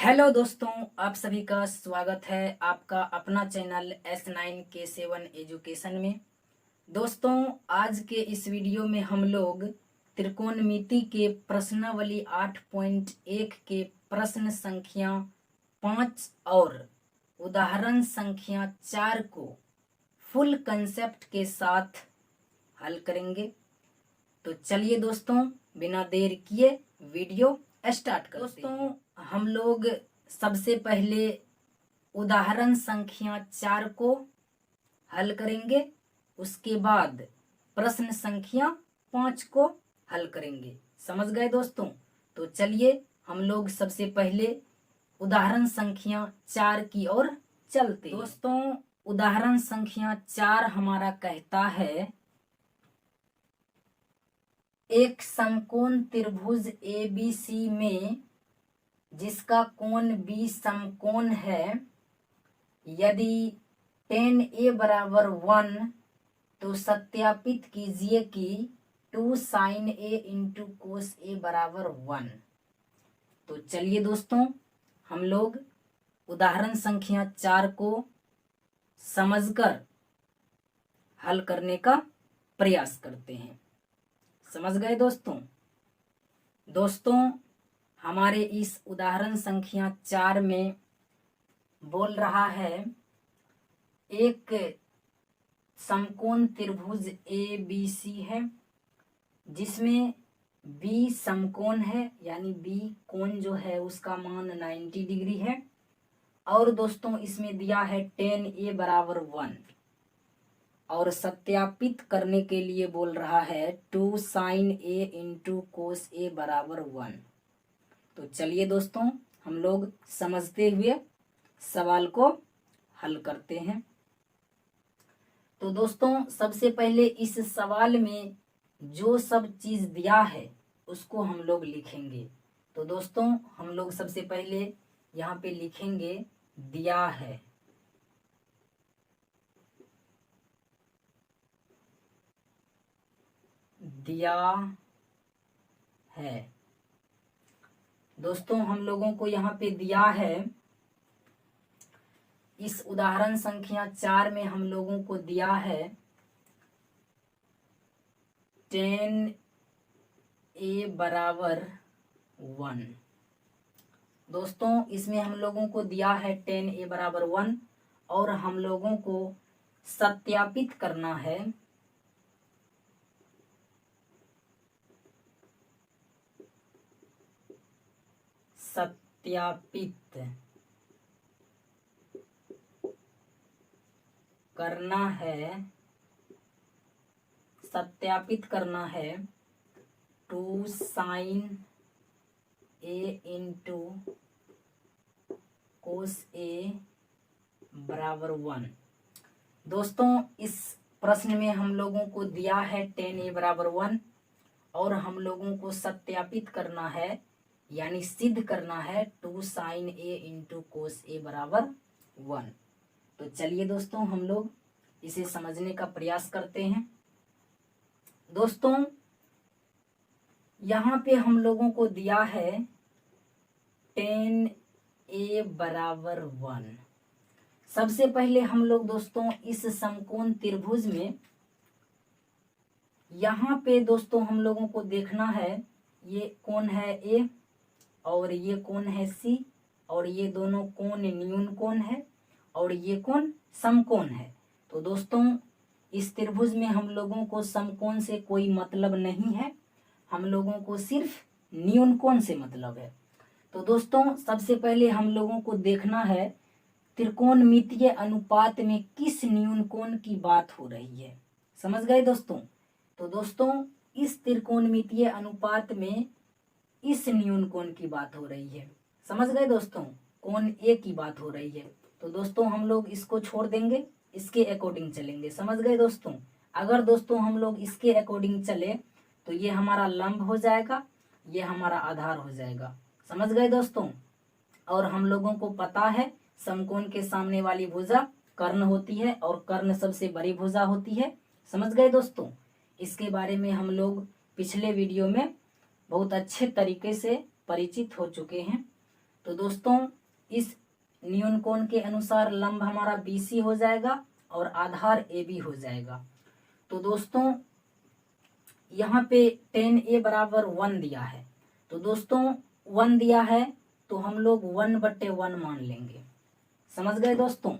Hello दोस्तों, आप सभी का स्वागत है आपका अपना चैनल S9K7 एजुकेशन में। दोस्तों, आज के इस वीडियो में हम लोग त्रिकोणमिति के प्रश्नावली 8.1 के प्रश्न संख्या 5 और उदाहरण संख्या 4 को फुल कंसेप्ट के साथ हल करेंगे। तो चलिए दोस्तों, बिना देर किए वीडियो स्टार्ट करते हैं। दोस्तों, हम लोग सबसे पहले उदाहरण संख्या 4 को हल करेंगे, उसके बाद प्रश्न संख्या 5 को हल करेंगे। समझ गए दोस्तों? तो चलिए हम लोग सबसे पहले उदाहरण संख्या 4 की ओर चलते हैं। दोस्तों, उदाहरण संख्या 4 हमारा कहता है, एक समकोण त्रिभुज ABC में जिसका कोण B समकोण है, यदि tan A बराबर 1 तो सत्यापित कीजिए कि 2 sin A into cos A बराबर 1। तो चलिए दोस्तों, हम लोग उदाहरण संख्या 4 को समझकर हल करने का प्रयास करते हैं। समझ गए दोस्तों? दोस्तों, हमारे इस उदाहरण संख्या 4 में बोल रहा है, एक समकोण त्रिभुज ABC है जिसमें B समकोण है, यानी B कोण जो है उसका मान 90 डिग्री है। और दोस्तों, इसमें दिया है tan A बराबर 1 और सत्यापित करने के लिए बोल रहा है 2 sin A into cos A बराबर 1। तो चलिए दोस्तों, हम लोग समझते हुए सवाल को हल करते हैं। तो दोस्तों, सबसे पहले इस सवाल में जो सब चीज दिया है उसको हम लोग लिखेंगे। तो दोस्तों, हम लोग सबसे पहले यहाँ पे लिखेंगे दिया है। दिया है दोस्तों, हम लोगों को यहाँ पे दिया है, इस उदाहरण संख्या 4 में हम लोगों को दिया है tan A बराबर 1। दोस्तों, इसमें हम लोगों को दिया है tan A बराबर 1 और हम लोगों को सत्यापित करना है सत्यापित करना है 2 sin A into cos A बराबर 1। दोस्तों, इस प्रश्न में हम लोगों को दिया है tan A बराबर 1 और हम लोगों को सत्यापित करना है, यानी सिद्ध करना है 2 sin A into cos A बराबर 1। तो चलिए दोस्तों, हम लोग इसे समझने का प्रयास करते हैं। दोस्तों, यहाँ पे हम लोगों को दिया है tan A बराबर 1। सबसे पहले हम लोग दोस्तों इस समकोण त्रिभुज में यहाँ पे दोस्तों हम लोगों को देखना है, ये कोण है A और ये कोण है C और ये दोनों कोण न्यून कोण है और ये कोण समकोण है। तो दोस्तों, इस त्रिभुज में हम लोगों को समकोण से कोई मतलब नहीं है, हम लोगों को सिर्फ न्यून कोण से मतलब है। तो दोस्तों, सबसे पहले हम लोगों को देखना है त्रिकोणमितीय अनुपात में किस न्यून कोण की बात हो रही है। समझ गए दोस्तों? तो दोस्तों, इस त्रिकोणमितीय अनुपात में इस न्यून कोण की बात हो रही है। समझ गए दोस्तों? कोण A की बात हो रही है। तो दोस्तों, हम लोग इसको छोड़ देंगे, इसके अकॉर्डिंग चलेंगे। समझ गए दोस्तों? अगर दोस्तों हम लोग इसके अकॉर्डिंग चले तो ये हमारा लंब हो जाएगा, ये हमारा आधार हो जाएगा। समझ गए दोस्तों? और हम लोगों को पता है समकोण के सामने वाली भुजा कर्ण होती है और कर्ण सबसे बड़ी भुजा होती है। समझ गए दोस्तों? इसके बारे में हम लोग पिछले वीडियो में बहुत अच्छे तरीके से परिचित हो चुके हैं। तो दोस्तों इस न्यून कोण के अनुसार लंब हमारा BC हो जाएगा और आधार AB हो जाएगा। तो दोस्तों यहाँ पे tan A बराबर 1 दिया है, तो दोस्तों 1 दिया है तो हम लोग 1/1 मान लेंगे। समझ गए दोस्तों,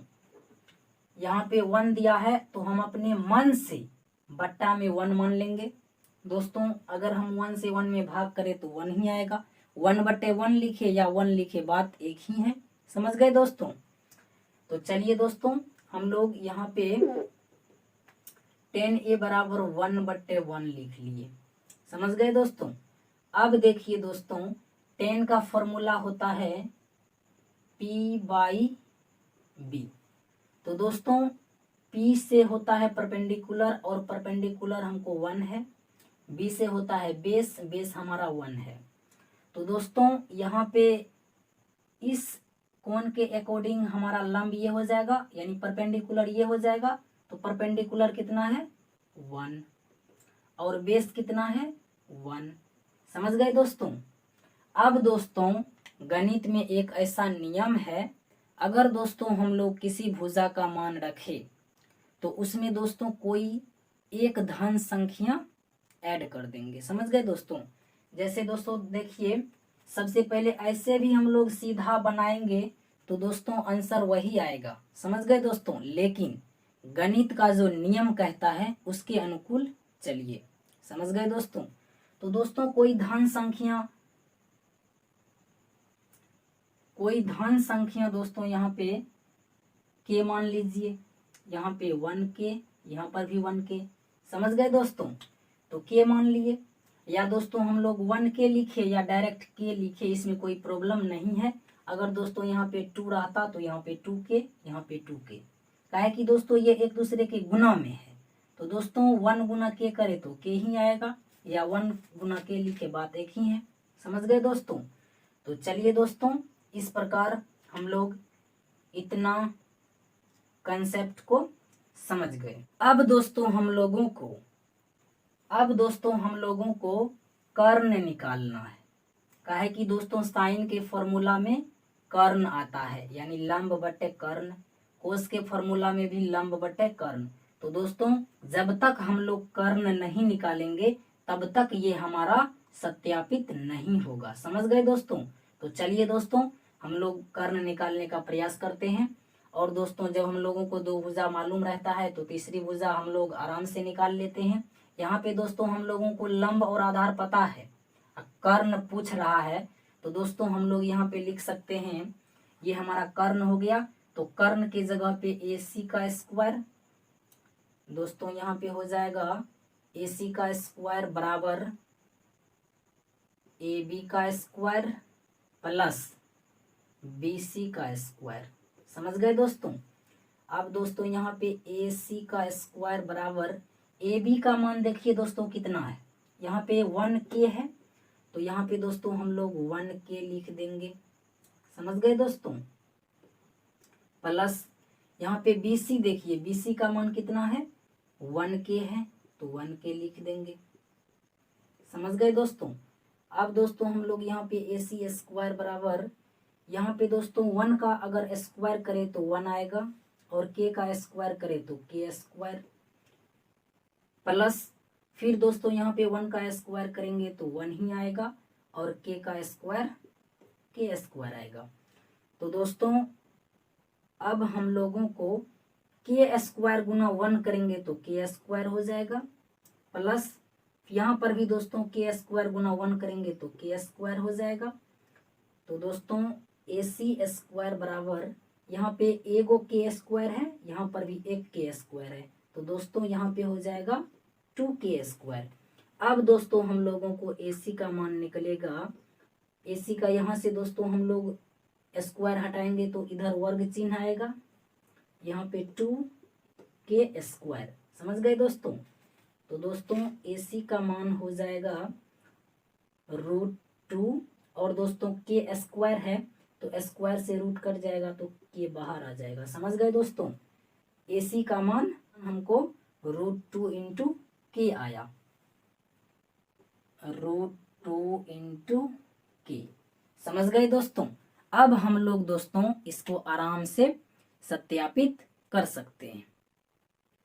यहाँ पे 1 दिया है तो हम अपने मन से बट्टा में 1 मान लेंगे। दोस्तों अगर हम 1 से 1 में भाग करें तो 1 ही आएगा। 1/1 लिखे या 1 लिखे बात एक ही है। समझ गए दोस्तों। तो चलिए दोस्तों हम लोग यहाँ पे tan A बराबर 1/1 लिख लिए। समझ गए दोस्तों। अब देखिए दोस्तों tan का फॉर्मूला होता है P/B। तो दोस्तों P से होता है परपेंडिकुलर और परपेंडिकुलर हमको 1 है। B से होता है बेस, बेस हमारा 1 है। तो दोस्तों यहाँ पे इस कोण के अकॉर्डिंग हमारा लंब ये हो जाएगा, यानी परपेंडिकुलर ये हो जाएगा। तो परपेंडिकुलर कितना है 1 और बेस कितना है 1। समझ गए दोस्तों। अब दोस्तों गणित में एक ऐसा नियम है, अगर दोस्तों हम लोग किसी भुजा का मान रखें तो उसमें दोस्तों कोई एक धन संख्या ऐड कर देंगे। समझ गए दोस्तों। जैसे दोस्तों देखिए सबसे पहले ऐसे भी हम लोग सीधा बनाएंगे तो दोस्तों आंसर वही आएगा। समझ गए दोस्तों, लेकिन गणित का जो नियम कहता है उसके अनुकूल चलिए। समझ गए दोस्तों। तो दोस्तों कोई धन संख्या दोस्तों यहाँ पे k मान लीजिए, यहाँ पे 1k, यहाँ पर भी 1k। समझ गए दोस्तों। तो k मान लिए, या दोस्तों हम लोग 1k लिखे या डायरेक्ट k लिखे, इसमें कोई प्रॉब्लम नहीं है। अगर दोस्तों यहाँ पे 2 रहता तो यहाँ पे 2k, यहाँ पे 2k। काहे कि दोस्तों ये एक दूसरे के गुना में है। तो दोस्तों 1 गुना k करे तो k ही आएगा, या 1 गुना k लिखे बात एक ही है। समझ गए दोस्तों। तो चलिए दोस्तों इस प्रकार हम लोग इतना कंसेप्ट को समझ गए। अब दोस्तों हम लोगों को कर्ण निकालना है। काहे कि दोस्तों साइन के फॉर्मूला में कर्ण आता है, यानी लंब बटे कर्ण। कोस के फॉर्मूला में भी लंब बटे कर्ण। तो दोस्तों जब तक हम लोग कर्ण नहीं निकालेंगे तब तक ये हमारा सत्यापित नहीं होगा। समझ गए दोस्तों। तो चलिए दोस्तों हम लोग कर्ण निकालने का प्रयास करते हैं। और दोस्तों जब हम लोगों को 2 भुजा मालूम रहता है तो तीसरी भुजा हम लोग आराम से निकाल लेते हैं। यहाँ पे दोस्तों हम लोगों को लंब और आधार पता है, कर्ण पूछ रहा है तो दोस्तों हम लोग यहाँ पे लिख सकते हैं, ये हमारा कर्ण हो गया। तो कर्ण की जगह पे AC का स्क्वायर दोस्तों यहाँ पे हो जाएगा AC का स्क्वायर बराबर AB का स्क्वायर प्लस BC का स्क्वायर। समझ गए दोस्तों। अब दोस्तों यहाँ पे AC का स्क्वायर बराबर AB का मान देखिए दोस्तों कितना है, यहाँ पे 1k है। तो यहाँ पे दोस्तों हम लोग 1k लिख देंगे। समझ गए दोस्तों। प्लस यहाँ पे BC देखिए, BC का मान कितना है 1k है, तो 1k लिख देंगे। समझ गए दोस्तों। अब दोस्तों हम लोग यहाँ पे AC स्क्वायर बराबर, यहाँ पे दोस्तों 1 का अगर स्क्वायर करे तो 1 आएगा और k का स्क्वायर करे तो k स्क्वायर, प्लस फिर दोस्तों यहाँ पे 1 का स्क्वायर करेंगे तो 1 ही आएगा और k का स्क्वायर k स्क्वायर आएगा। तो दोस्तों अब हम लोगों को k स्क्वायर गुना 1 करेंगे तो k स्क्वायर हो जाएगा, प्लस यहाँ पर भी दोस्तों k स्क्वायर गुना 1 करेंगे तो k स्क्वायर हो जाएगा। तो दोस्तों AC स्क्वायर बराबर, यहाँ पे एगो k स्क्वायर है, यहाँ पर भी एक k स्क्वायर है, तो दोस्तों यहाँ पे हो जाएगा 2k स्क्वायर। अब दोस्तों हम लोगों को AC का मान निकलेगा, AC का यहाँ से दोस्तों हम लोग स्क्वायर हटाएंगे तो इधर वर्ग चिन्ह आएगा, यहाँ पे 2k स्क्वायर। समझ गए दोस्तों। तो दोस्तों AC का मान हो जाएगा √2 और दोस्तों k स्क्वायर है तो स्क्वायर से रूट कट जाएगा तो k बाहर आ जाएगा। समझ गए दोस्तों। AC का मान हमको √2 इंटू k आया, √2 इंटू k। समझ गए दोस्तों। अब हम लोग दोस्तों इसको आराम से सत्यापित कर सकते हैं।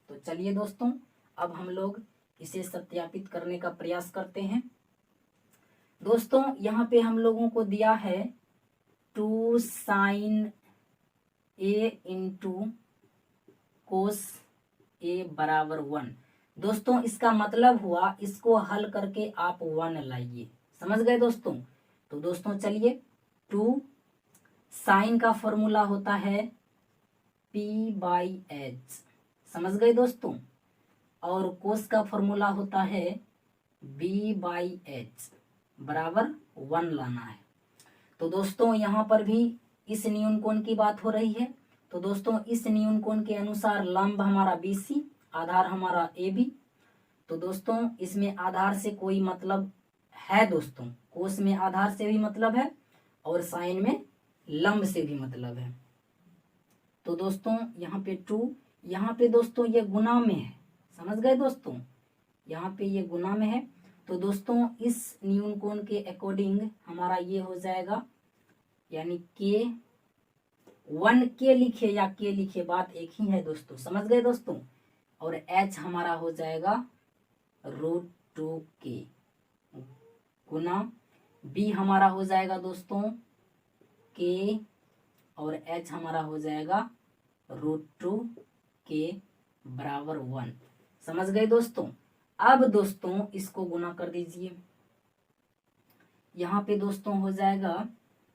तो चलिए दोस्तों, अब हम लोग इसे सत्यापित करने का प्रयास करते हैं। दोस्तों यहाँ पे हम लोगों को दिया है 2 sin a into cos a बराबर 1। दोस्तों इसका मतलब हुआ इसको हल करके आप 1 लाइए। समझ गए दोस्तों? तो दोस्तों चलिए, 2 साइन का फॉर्मूला होता है p/h। समझ गए दोस्तों? और कोस का फॉर्मूला होता है b/h बराबर 1 लाना है। तो दोस्तों यहाँ पर भी इस न्यून कोण की बात हो रही है। तो दोस्तों इस न्यून कोण के अनुसार लंब हमारा BC, आधार हमारा AB। तो दोस्तों इसमें आधार से कोई मतलब है दोस्तों, कोस में आधार से भी मतलब है और साइन में लंब से भी मतलब है। तो दोस्तों यहाँ पे 2, यहाँ पे दोस्तों ये गुना में है। समझ गए दोस्तों? यहाँ पे ये गुना में है। तो दोस्तों इस न्यून कोण के अकॉर्डिंग हमारा ये हो जाएगा, यानी के 1K लिखे या K लिखे बात एक ही है दोस्तों। समझ गए दोस्तों? और H हमारा हो जाएगा √2K गुना B हमारा हो जाएगा दोस्तों K और H हमारा हो जाएगा √2K बराबर 1। समझ गए दोस्तों? अब दोस्तों इसको गुना कर दीजिए। यहाँ पे दोस्तों हो जाएगा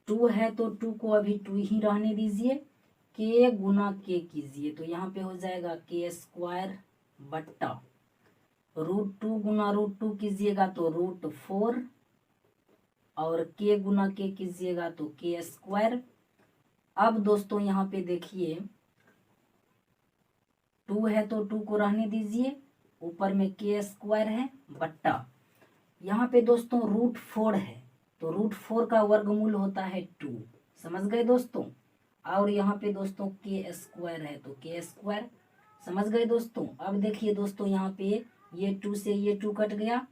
2 है तो 2 को अभी 2 ही रहने दीजिए, K गुना K कीजिए। तो यहाँ पे हो जाएगा K² बट्टा √2 गुना √2 कीजिएगा तो √4 और K गुना K कीजिएगा तो K²। अब दोस्तों यहाँ पे देखिए 2 है तो 2 को रहने दीजिए, ऊपर में K² है बट्टा यहाँ पे दोस्तों √4 है तो √4 का वर्गमूल होता है 2। समझ गए दोस्तों? और यहाँ पे दोस्तों K² है तो K²। समझ गए दोस्तों? अब देखिए दोस्तों यहाँ पे ये 2 से ये 2 कट गया,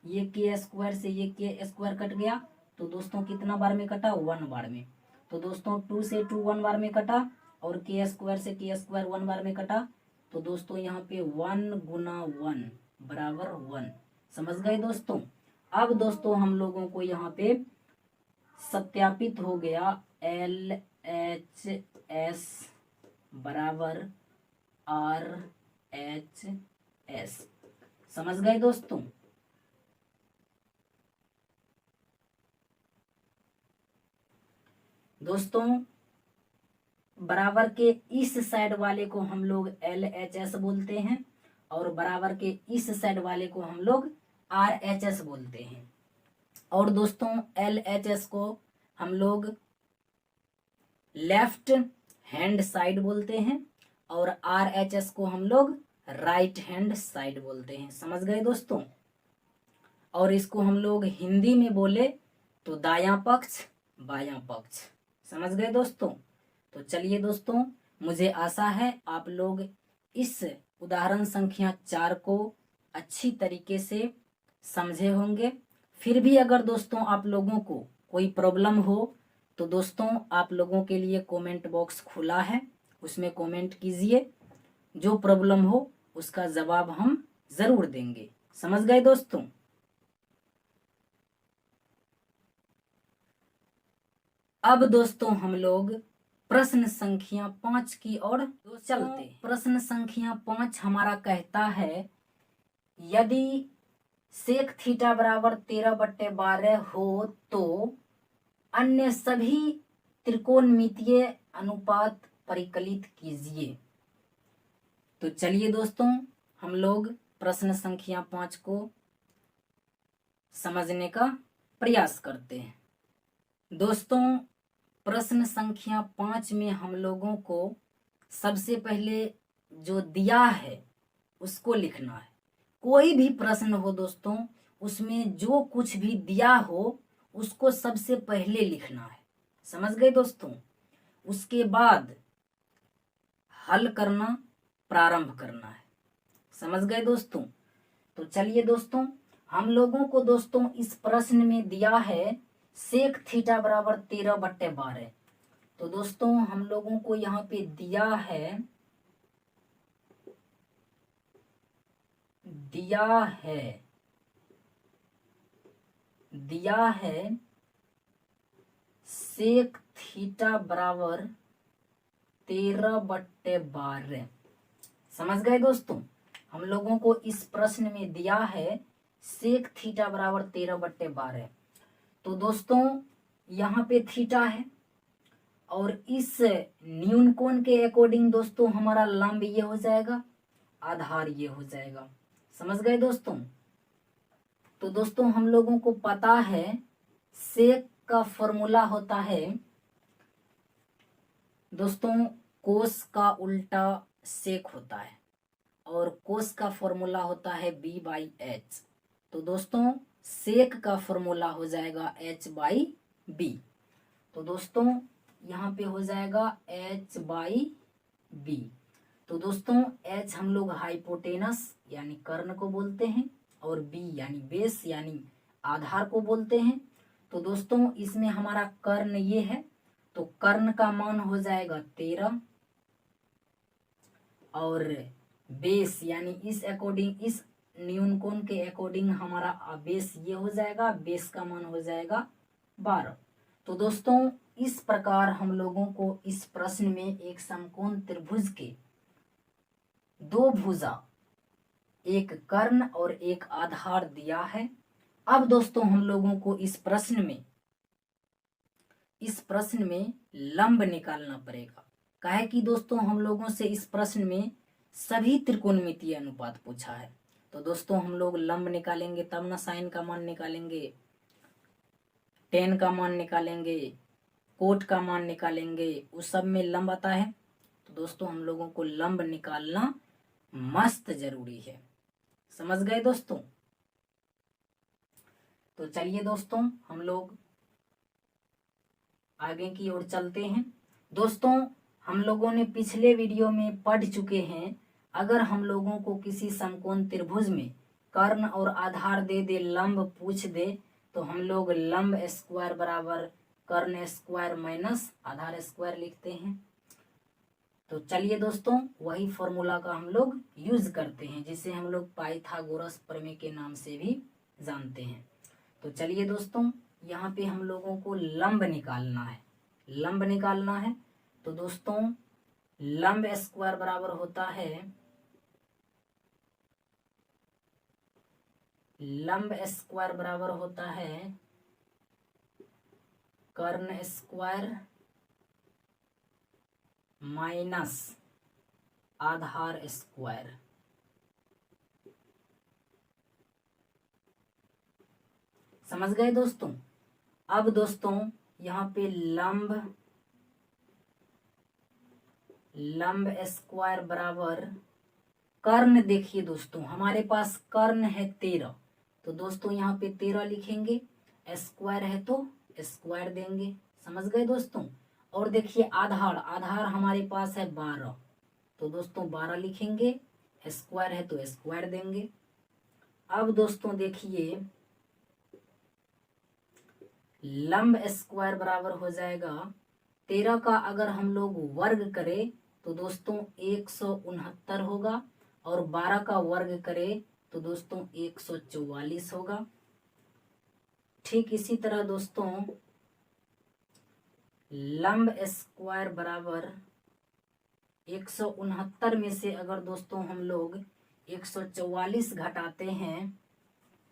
ये K² से ये K² कट गया। तो दोस्तों कितना बार में कटा? 1 बार में। तो दोस्तों 2 से 2 1 बार में कटा और K² से K² 1 बार में कटा। तो दोस्तों यहाँ पे 1 गुना 1 बराबर 1। समझ गए दोस्तों? अब दोस्तों हम लोगों को यहाँ पे सत्यापित हो गया LHS बराबर RHS। समझ गए दोस्तों? दोस्तों बराबर के इस साइड वाले को हम लोग LHS बोलते हैं और बराबर के इस साइड वाले को हम लोग RHS बोलते हैं। और दोस्तों LHS को हम लोग लेफ्ट हैंड साइड बोलते हैं और RHS को हम लोग राइट हैंड साइड बोलते हैं। समझ गए दोस्तों? और इसको हम लोग हिंदी में बोले तो दायां पक्ष बायां पक्ष। समझ गए दोस्तों? तो चलिए दोस्तों, मुझे आशा है आप लोग इस उदाहरण संख्या 4 को अच्छी तरीके से समझे होंगे। फिर भी अगर दोस्तों आप लोगों को कोई प्रॉब्लम हो तो दोस्तों आप लोगों के लिए कमेंट बॉक्स खुला है, उसमें कमेंट कीजिए। जो प्रॉब्लम हो उसका जवाब हम जरूर देंगे। समझ गए दोस्तों? अब दोस्तों हम लोग प्रश्न संख्या 5 की ओर चलते हैं। प्रश्न संख्या 5 हमारा कहता है, यदि सेक थीटा बराबर 13/12 हो तो अन्य सभी त्रिकोणमितीय अनुपात परिकलित कीजिए। तो चलिए दोस्तों हम लोग प्रश्न संख्या 5 को समझने का प्रयास करते हैं। दोस्तों प्रश्न संख्या 5 में हम लोगों को सबसे पहले जो दिया है उसको लिखना है। कोई भी प्रश्न हो दोस्तों, उसमें जो कुछ भी दिया हो उसको सबसे पहले लिखना है। समझ गए दोस्तों? उसके बाद हल करना प्रारंभ करना है। समझ गए दोस्तों? तो चलिए दोस्तों, हम लोगों को दोस्तों इस प्रश्न में दिया है सेक थीटा बराबर 13/12। तो दोस्तों हम लोगों को यहाँ पे दिया है दिया है सेक थीटा बराबर 13/12। समझ गए दोस्तों, हम लोगों को इस प्रश्न में दिया है सेक थीटा बराबर 13/12। तो दोस्तों यहाँ पे थीटा है और इस न्यून कोण के अकॉर्डिंग दोस्तों हमारा लंब ये हो जाएगा, आधार ये हो जाएगा। समझ गए दोस्तों। तो दोस्तों हम लोगों को पता है सेक का फॉर्मूला होता है दोस्तों कोस का उल्टा सेक होता है और कोस का फॉर्मूला होता है b/h। तो दोस्तों सेक का फॉर्मूला हो जाएगा h/b। तो दोस्तों यहाँ पे हो जाएगा h/b। तो दोस्तों h हम लोग हाइपोटेनस यानी कर्ण को बोलते हैं और b यानी बेस यानी आधार को बोलते हैं। तो दोस्तों इसमें हमारा कर्ण ये है, तो कर्ण का मान हो जाएगा 13 और बेस यानी इस अकॉर्डिंग इस न्यून कोण के अकॉर्डिंग हमारा बेस ये हो जाएगा, बेस का मान हो जाएगा 12। तो दोस्तों इस प्रकार हम लोगों को इस प्रश्न में एक समकोण त्रिभुज के दो भुजा, एक कर्ण और एक आधार दिया है। अब दोस्तों हम लोगों को इस प्रश्न में लंब निकालना पड़ेगा। काहे कि दोस्तों हम लोगों से इस प्रश्न में सभी त्रिकोणमितीय अनुपात पूछा है। तो दोस्तों हम लोग लंब निकालेंगे तब ना साइन का मान निकालेंगे, टेन का मान निकालेंगे, कोट का मान निकालेंगे, उस सब में लंब आता है। तो दोस्तों हम लोगों को लंब निकालना मस्त जरूरी है। समझ गए दोस्तों। तो चलिए दोस्तों हम लोग आगे की ओर चलते हैं। दोस्तों हम लोगों ने पिछले वीडियो में पढ़ चुके हैं, अगर हम लोगों को किसी समकोण त्रिभुज में कर्ण और आधार दे दे, लंब पूछ दे, तो हम लोग लंब स्क्वायर बराबर कर्ण स्क्वायर माइनस आधार स्क्वायर लिखते हैं। तो चलिए दोस्तों वही फॉर्मूला का हम लोग यूज करते हैं, जिसे हम लोग पाइथागोरस प्रमेय के नाम से भी जानते हैं। तो चलिए दोस्तों यहाँ पे हम लोगों को लंब निकालना है। तो दोस्तों लंब स्क्वायर बराबर होता है कर्ण स्क्वायर माइनस आधार स्क्वायर। समझ गए दोस्तों। अब दोस्तों यहाँ पे लंब स्क्वायर बराबर कर्ण, देखिए दोस्तों हमारे पास कर्ण है 13, तो दोस्तों यहाँ पे 13 लिखेंगे, स्क्वायर है तो स्क्वायर देंगे। समझ गए दोस्तों। और देखिए आधार हमारे पास है 12, तो दोस्तों 12 लिखेंगे, स्क्वायर है तो स्क्वायर देंगे। अब दोस्तों देखिए लंब स्क्वायर बराबर हो जाएगा 13 का अगर हम लोग वर्ग करें तो दोस्तों 169 होगा, और 12 का वर्ग करें तो दोस्तों 144 होगा। ठीक इसी तरह दोस्तों लंब स्क्वायर बराबर 169 में से अगर दोस्तों हम लोग 144 घटाते हैं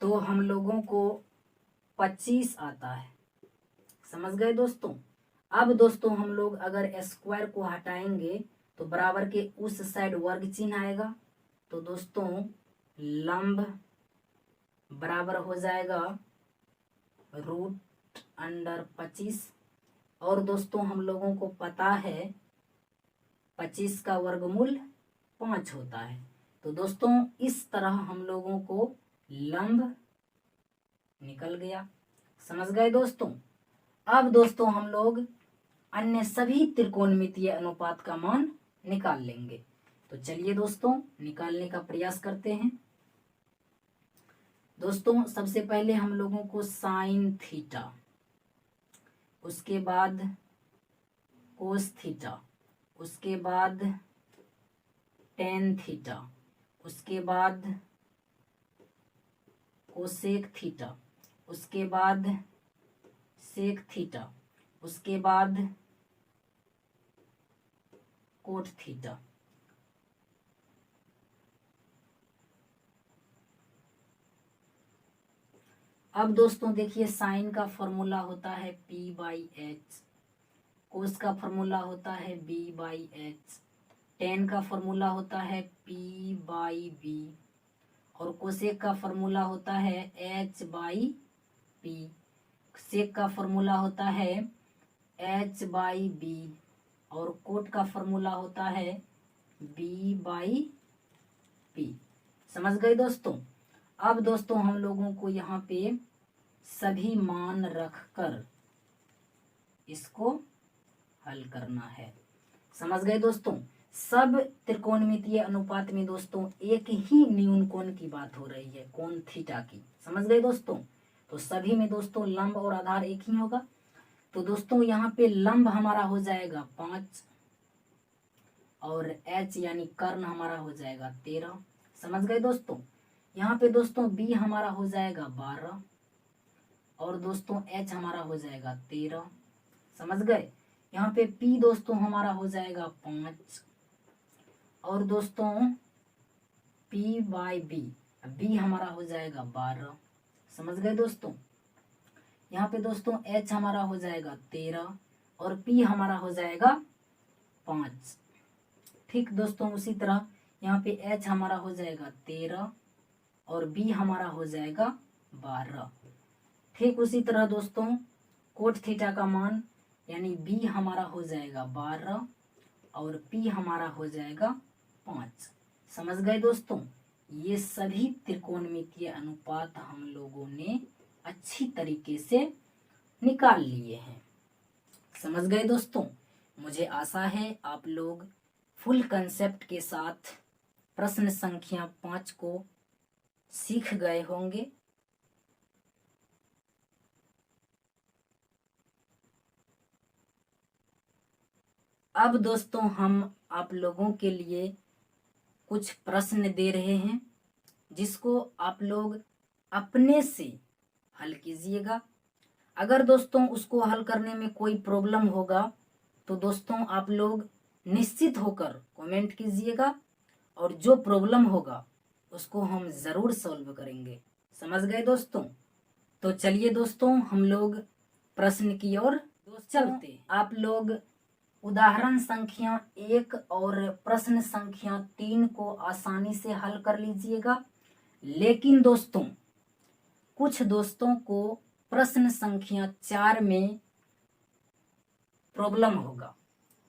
तो हम लोगों को 25 आता है। समझ गए दोस्तों। अब दोस्तों हम लोग अगर स्क्वायर को हटाएंगे तो बराबर के उस साइड वर्ग चिन्ह आएगा, तो दोस्तों लंब बराबर हो जाएगा √25। और दोस्तों हम लोगों को पता है 25 का वर्गमूल 5 होता है। तो दोस्तों इस तरह हम लोगों को लंब निकल गया। समझ गए दोस्तों। अब दोस्तों हम लोग अन्य सभी त्रिकोणमितीय अनुपात का मान निकाल लेंगे। तो चलिए दोस्तों निकालने का प्रयास करते हैं। दोस्तों सबसे पहले हम लोगों को साइन थीटा, उसके बाद कोस थीटा, उसके बाद टेन थीटा, उसके बाद कोसेक थीटा, उसके बाद सेक थीटा, उसके बाद कोट थीटा। अब दोस्तों देखिए, साइन का फॉर्मूला होता है P/H, कोस का फॉर्मूला होता है B/H, टेन का फॉर्मूला होता है P/B और कोसेक का फॉर्मूला होता है H/P, सेक का फॉर्मूला होता है H/B और कोट का फॉर्मूला होता है B/P। समझ गए दोस्तों। अब दोस्तों हम लोगों को यहाँ पे सभी मान रखकर इसको हल करना है। समझ गए दोस्तों। सब त्रिकोणमितीय अनुपात में दोस्तों एक ही न्यून कोण की बात हो रही है, कोण थीटा की। समझ गए दोस्तों। तो सभी में दोस्तों लंब और आधार एक ही होगा। तो दोस्तों यहाँ पे लंब हमारा हो जाएगा 5 और H यानी कर्ण हमारा हो जाएगा 13। समझ गए दोस्तों। यहाँ पे दोस्तों B हमारा हो जाएगा 12 और दोस्तों H हमारा हो जाएगा 13। समझ गए। यहाँ पे P दोस्तों हमारा हो जाएगा 5 और दोस्तों P/B, B हमारा हो जाएगा 12। समझ गए दोस्तों। यहाँ पे दोस्तों H हमारा हो जाएगा 13 और P हमारा हो जाएगा 5। ठीक दोस्तों, उसी तरह यहाँ पे H हमारा हो जाएगा 13 और B हमारा हो जाएगा 12। ठीक उसी तरह दोस्तों कोट थीटा का मान यानी B हमारा हो जाएगा 12 और P हमारा हो जाएगा 5। समझ गए दोस्तों। ये सभी त्रिकोणमितीय अनुपात हम लोगों ने अच्छी तरीके से निकाल लिए हैं। समझ गए दोस्तों। मुझे आशा है आप लोग फुल कंसेप्ट के साथ प्रश्न संख्या 5 को सीख गए होंगे। अब दोस्तों हम आप लोगों के लिए कुछ प्रश्न दे रहे हैं जिसको आप लोग अपने से हल कीजिएगा। अगर दोस्तों उसको हल करने में कोई प्रॉब्लम होगा तो दोस्तों आप लोग निश्चित होकर कमेंट कीजिएगा और जो प्रॉब्लम होगा उसको हम ज़रूर सॉल्व करेंगे। समझ गए दोस्तों। तो चलिए दोस्तों हम लोग प्रश्न की ओर चलते। आप लोग उदाहरण संख्या 1 और प्रश्न संख्या 3 को आसानी से हल कर लीजिएगा। लेकिन दोस्तों कुछ दोस्तों को प्रश्न संख्या 4 में प्रॉब्लम होगा।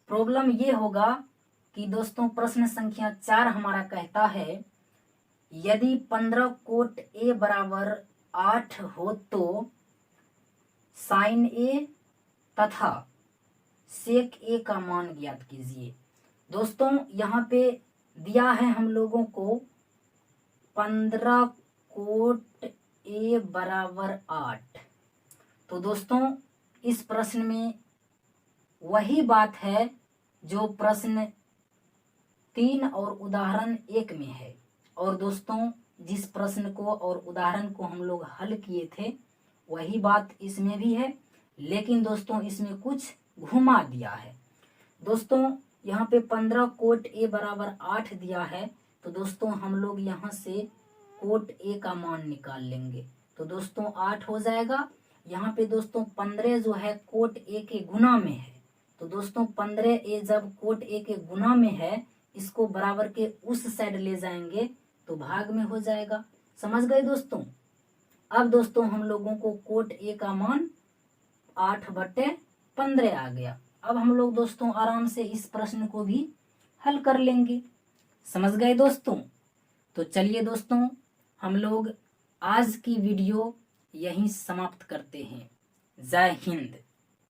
प्रॉब्लम ये होगा कि दोस्तों प्रश्न संख्या 4 हमारा कहता है यदि 15 कोट A बराबर 8 हो तो साइन A तथा सेक A का मान ज्ञात कीजिए। दोस्तों यहाँ पे दिया है हम लोगों को 15 कोट A बराबर 8। तो दोस्तों इस प्रश्न में वही बात है जो प्रश्न 3 और उदाहरण 1 में है। और दोस्तों जिस प्रश्न को और उदाहरण को हम लोग हल किए थे वही बात इसमें भी है, लेकिन दोस्तों इसमें कुछ घुमा दिया है। दोस्तों यहाँ पे 15 कोट A बराबर 8 दिया है तो दोस्तों हम लोग यहाँ से कोट A का मान निकाल लेंगे। तो दोस्तों 8 हो जाएगा। यहाँ पे दोस्तों 15 जो है कोट A के गुना में है। तो दोस्तों 15A जब कोट A के गुना में है इसको बराबर के उस साइड ले जाएंगे तो भाग में हो जाएगा। समझ गए दोस्तों। अब दोस्तों हम लोगों को कोट A का मान 8/15 आ गया। अब हम लोग दोस्तों आराम से इस प्रश्न को भी हल कर लेंगे। समझ गए दोस्तों। तो चलिए दोस्तों हम लोग आज की वीडियो यहीं समाप्त करते हैं। जय हिंद।